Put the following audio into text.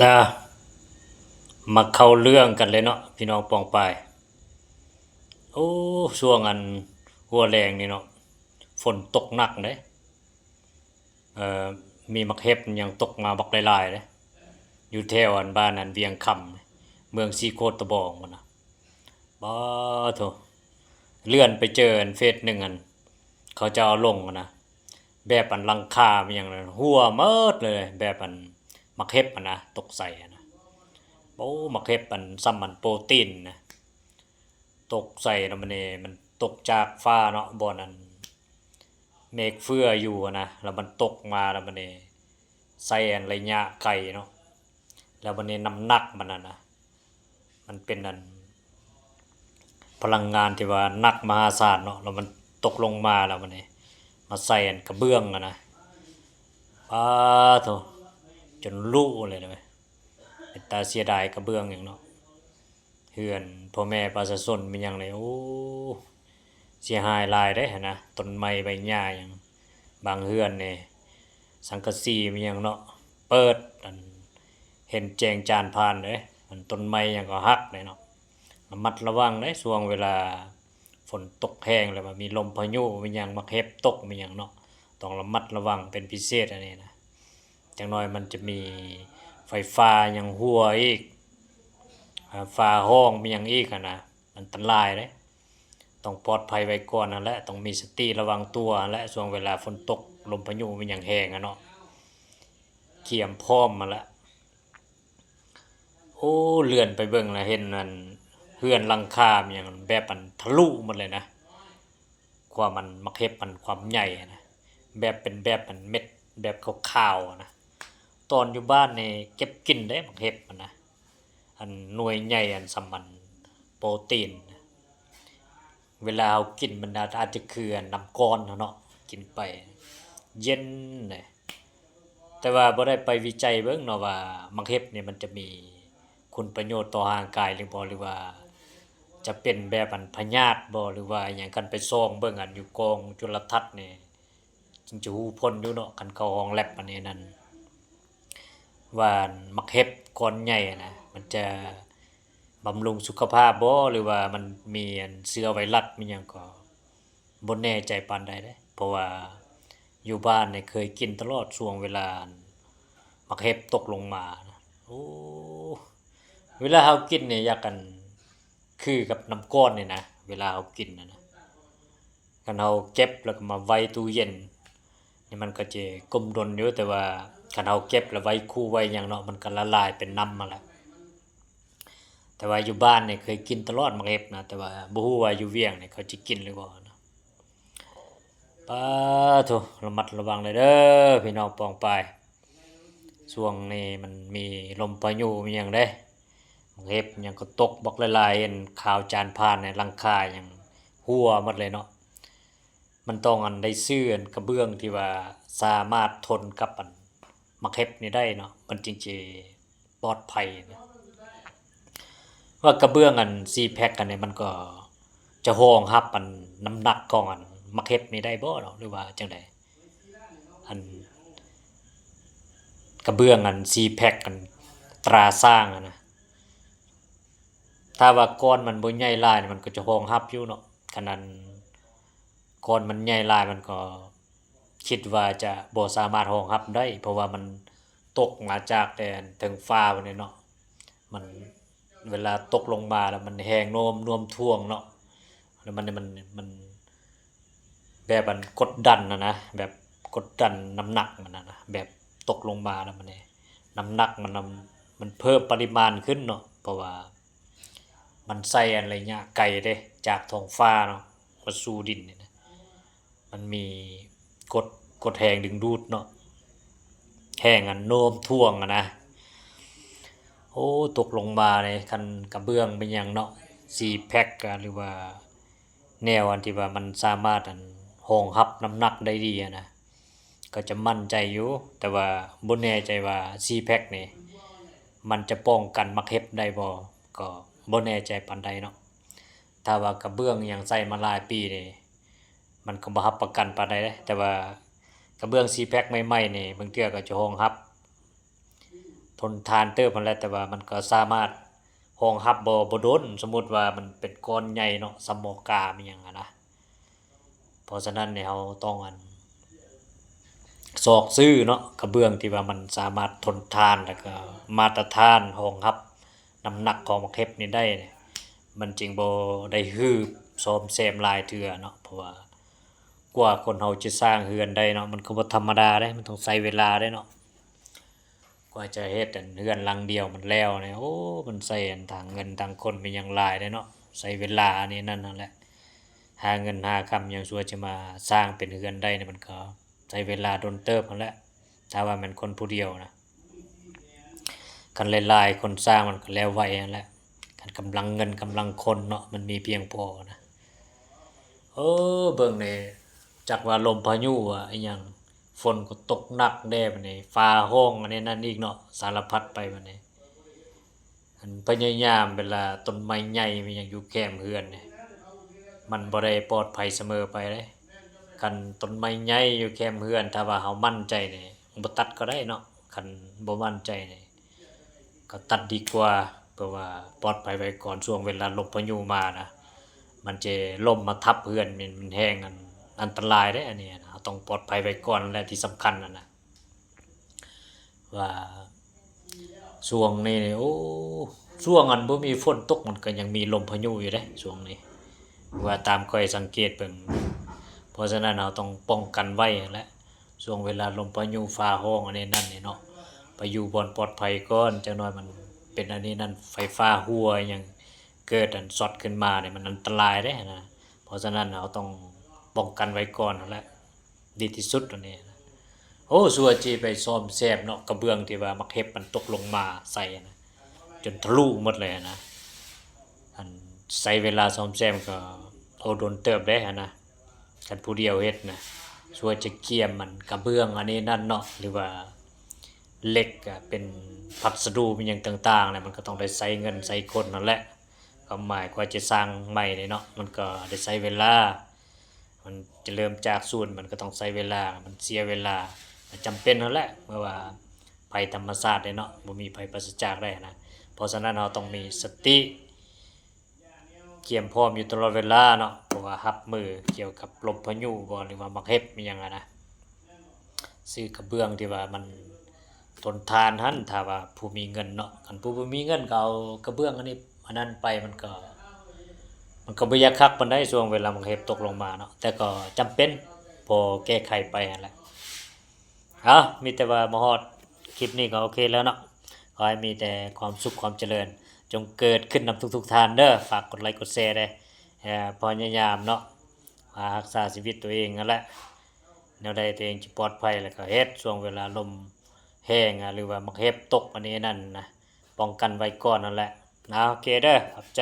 นะมาเข้าเรื่องกันเลยเนาะพี่น้องปองปายโอ้ช่วงหัวแรงนี่เนาะฝนตกหนักเลยเอ่อมีมักเห็บยังตกมาบักหลายๆเลยอยู่แถวบ้านเวียงคำเมืองสีโคตรตะบองมันนะบ้าโถเลื่อนไปเจอเฟซหนึ่งเขาจะเอาลงนะแบบหลังคามันอย่างนั้นหัวเมิดเลยแบบมักเห็บนะตกใส่นะโอ้มักเห็บซ้ำโปรตีนนะ ตกใส่แล้วมันตกจากฟ้าเนาะบ่อนั้นเมฆเฟื้ออยู่นะแล้วมันตกมาแล้วใส่ระยะไกลเนาะแล้วน้ำหนักมันนะมันเป็นพลังงานที่ว่าหนักมหาศาลเนาะแล้วมันตกลงมาแล้วมาใส่กระเบื้องนะป้าโถจนรู้เลยนะเป็นตาเสียดายกระเบื้องอย่างเนาะเฮือนพ่อแม่ประชาชนเป็นอย่างไรโอ้ เสียหายหลายได้หั่นนะต้นไม้ใบหญ้าหยังบางเฮือนนี่สังกะสีมันหยังเนาะเปิดเห็นแจ้งจานผ่านเด้มันต้นไม้หยังก็หักเลยเนาะระมัดระวังเด้ช่วงเวลาฝนตกแห้งแล้วมันมีลมพายุมันหยังมาเห็บตกมันหยังเนาะต้องระมัดระวังเป็นพิเศษอันนี้นะจังน้อยมันจะมีไฟฟ้าหยังหัวอีกฟ้าห้องมันหยังอีกนะอันตรายเด้ ต้องปลอดภัยไว้ก่อนนั่นแหละต้องมีสติระวังตัวและช่วงเวลาฝนตกลมพายุมันอย่างแห้งเนาะเขียมพร้อมมาละโอ้เลื่อนไปเบิ่งนะเห็นเฮือนหลังคามันอย่างแบบทะลุหมดเลยนะความมันมักเห็บความใหญ่นะแบบเป็นแบบเม็ดแบบขาวๆนะตอนอยู่บ้านนี่เก็บกินได้มักเห็บมันนะหน่วยใหญ่สำมันโปรตีน เวลาเรากินมันอาจจะคือน้ำก้อนเนาะกินไปเย็นเลยแต่ว่าบ่ได้ไปวิจัยเบิ่งเนาะว่ามังเห็บเนี่ยมันจะมีคุณประโยชน์ต่อร่างกายหรือบ่หรือว่าจะเป็นแบบพยาธิบ่หรือว่าอหยังกันไปส่องเบิ่งอยู่กองจุลทรรศน์นี่จึงจะฮู้ผลอยู่เนาะคันเข้าห้องแลบอันนี้นั่นว่ามักเห็บก้อนใหญ่นะมันจะบำรุงสุขภาพบ่หรือว่ามันมีเชื้อไวรัสมีหยังก็ บ่แน่ใจปานใดเด้เพราะว่าอยู่บ้านเนี่ยเคยกินตลอดช่วงเวลามักเห็บตกลงมานะโอ้เวลาเฮากินเนี่ยอยากกันคือกับน้ำก้อนนี่นะเวลาเฮากินนะคันเฮาเก็บแล้วก็มาไว้ตู้เย็นนี่มันก็จะกลมดนอยู่แต่ว่าคันเฮาเก็บแล้วไว้คู่ไว้หยังเนาะมันก็ละลายเป็นน้ำมาแล้วแต่ว่าอยู่บ้านเนี่ยเคยกินตลอดมักเห็บนะแต่ว่าบ่ฮู้ว่าอยู่เวียงเนี่ยเขาสิกินหรือบ่นะ ป้าโถระมัดระวังเลยเด้อพี่น้องปองปายช่วงนี้มันมีลมพายุมีอย่างเด้เห็บหยังก็ตกบอกหลายๆเห็นข่าวจานผ่านในหลังคาอย่างหัวหมดเลยเนาะมันต้องได้ซื้อกระเบื้องที่ว่าสามารถทนกับมักเห็บนี่ได้เนาะมันจริงๆปลอดภัยนะว่ากระเบื้องซีแพ็คกันเนี่ยมันก็จะรองรับน้ำหนักของมักเห็บนี่ได้บ่เนาะหรือว่าจังไดอัน กระเบื้องซีแพ็คตราสร้างนะถ้าว่าก้อนมันบ่ใหญ่หลายมันก็จะรองรับอยู่เนาะขนาดก้อนมันใหญ่หลายมันก็คิดว่าจะบ่สามารถรองรับได้เพราะว่ามันตกมาจากแต่ถึงฟ้าพุ่นนี่เนาะมันเวลาตกลงมาแล้วมันแห้งโน้มน่วมท่วงเนาะแล้วมันแบบกดดันนะแบบกดดันน้ำหนักมันนะแบบตกลงมาแล้วน้ำหนักมันเพิ่มปริมาณขึ้นเนาะเพราะว่ามันใส่อะไรเงี้ยไกลเด้จากท้องฟ้าเนาะมาสู่ดินเนี่ยนะมันมีกดแรงดึงดูดเนาะแห้งโน้มท่วงนะโอ้ตกลงมาเลยคันกระเบื้องเป็นอย่างเนาะซีแพ็คหรือว่าแนวที่ว่ามันสามารถรองรับน้ำหนักได้ดีนะก็จะมั่นใจอยู่แต่ว่าบ่แน่ใจว่าซีแพ็คนี่มันจะป้องกันมักเห็บได้บ่ก็บ่แน่ใจปานใดเนาะถ้าว่ากระเบื้องยังใช้มาหลายปีนี่มันก็บ่รับประกันปานใดเด้แต่ว่ากระเบื้องซีแพ็คใหม่ๆนี่บางเทื่อก็จะรองรับ ทนทานเติบนั่นแหละแต่ว่ามันก็สามารถรองรับบ่โดนสมมุติว่ามันเป็นก้อนใหญ่เนาะสำหมอกามีหยังอะนะเพราะฉะนั้นเนี่ยเราต้องซอกซื้อเนาะกระเบื้องที่ว่ามันสามารถทนทานแล้วก็มาตรฐานรองรับน้ำหนักของมะเข็บนี่ได้เนี่ยมันจึงบ่ได้ฮืบซ่อมแซมหลายเทื่อเนาะเพราะว่ากว่าคนเราจะสร้างเรือนได้เนาะมันก็บ่ธรรมดาเด้มันต้องใช้เวลาเด้เนาะกว่าจะเฮ็ดอันเรือนหลังเดียวมันแล้วเนี่ยโอ้มันใช้อันทางเงินทางคนเป็นหยังหลายเด้เนาะใช้เวลานี่นั่นแหละหาเงินหาคำอย่างซัวจะมาสร้างเป็นเรือนได้เนี่ยมันก็ใช้เวลาโดนเติบนั่นแหละถ้าว่ามันคนผู้เดียวนะกันหลายๆคนสร้างมันก็แล้วไวนั่นแหละกันกำลังเงินกำลังคนเนาะมันมีเพียงพอนะเบิ่งนี่จักว่าลมพายุอะอิหยังฝนก็ตกหนักแน่บัดนี้ฟ้าร้องอันนี้นั่นอีกเนาะสารพัดไปบัดนี้อันพยายามเวลาต้นไม้ใหญ่มันยังอยู่แคมเรือนนี่มันบ่ได้ปลอดภัยเสมอไปเด้คันต้นไม้ใหญ่อยู่แคมเรือนถ้าว่าเฮามั่นใจนี่บ่ตัดก็ได้เนาะคันบ่มั่นใจนี่ก็ตัดดีกว่าเพราะว่าปลอดภัยไว้ก่อนช่วงเวลาลมพายุมานะมันจะล่มมาทับเรือนมันแห้งอันตรายเด้อันนี้นะเราต้องปลอดภัยไว้ก่อนและที่สำคัญนั่นน่ะว่าช่วงนี้นี่โอ้ช่วงอันบ่มีฝนตกมันก็ยังมีลมพายุอยู่เด้ช่วงนี้ว่าตามข้อยสังเกตเบิ่งเพราะฉะนั้นเราต้องป้องกันไว้นั่นแหละช่วงเวลาลมพายุฟ้าร้องอันนี้นั่นนี่เนาะไปอยู่บ่อนปลอดภัยก่อนจักหน่อยมันเป็นอันนี้นั่นไฟฟ้ารั่วอิหยังเกิดอันช็อตขึ้นมาเนี่ยมันอันตรายเด้นะเพราะฉะนั้นเราต้องป้องกันไว้ก่อนนั่นแหละดีที่สุดอันนี้นะโอ้สัวจีไปซ่อมแซมเนาะกระเบื้องที่ว่ามักเห็บมันตกลงมาใส่นะจนทะลุหมดเลยนะอันใช้เวลาซ่อมแซมก็โดนเติบได้นะคันผู้เดียวเฮ็ดนะสัวจะเกี่ยมมันกระเบื้องอันนี้นั่นเนาะหรือว่าเหล็กอะเป็นพัสดุเป็นหยังต่างๆเนี่ยมันก็ต้องได้ใช้เงินใช้คนนั่นแหละความหมายกว่าจะสร้างใหม่เนี่ยเนาะมันก็ได้ใช้เวลามันจะเริ่มจากศูนย์มันก็ต้องใช้เวลามันเสียเวลาจำเป็นนั่นแหละเมื่อว่าภัยธรรมชาติเนี่ยเนาะบ่มีภัยปราศจากได้นะเพราะฉะนั้นเราต้องมีสติเตรียมพร้อมอยู่ตลอดเวลาเนาะเพราะว่ารับมือเกี่ยวกับลมพายุบ่หรือว่ามักเห็บมีหยังอะนะซื้อกระเบื้องที่ว่ามันทนทานหั้นถ้าว่าผู้มีเงินเนาะคันผู้บ่มีเงินก็เอากระเบื้องอันนี้อันนั้นไปมันก็บ่อยากคักปานใดช่วงเวลามักเห็บตกลงมาเนาะแต่ก็จำเป็นพอแก้ไขไปนั่นแหละมีแต่ว่ามาฮอดคลิปนี้ก็โอเคแล้วเนาะขอให้มีแต่ความสุขความเจริญจงเกิดขึ้นนำทุกๆท่านเด้อฝากกดไลค์กดแชร์ด้วยพยายามเนาะรักษาชีวิตตัวเองนั่นแหละแนวใดตัวเองจะปลอดภัยแล้วก็เฮ็ดช่วงเวลาลมแห้งหรือว่ามักเห็บตกอันนี้นั่นนะป้องกันไว้ก่อนนั่นแหละโอเคเด้อขอบใจ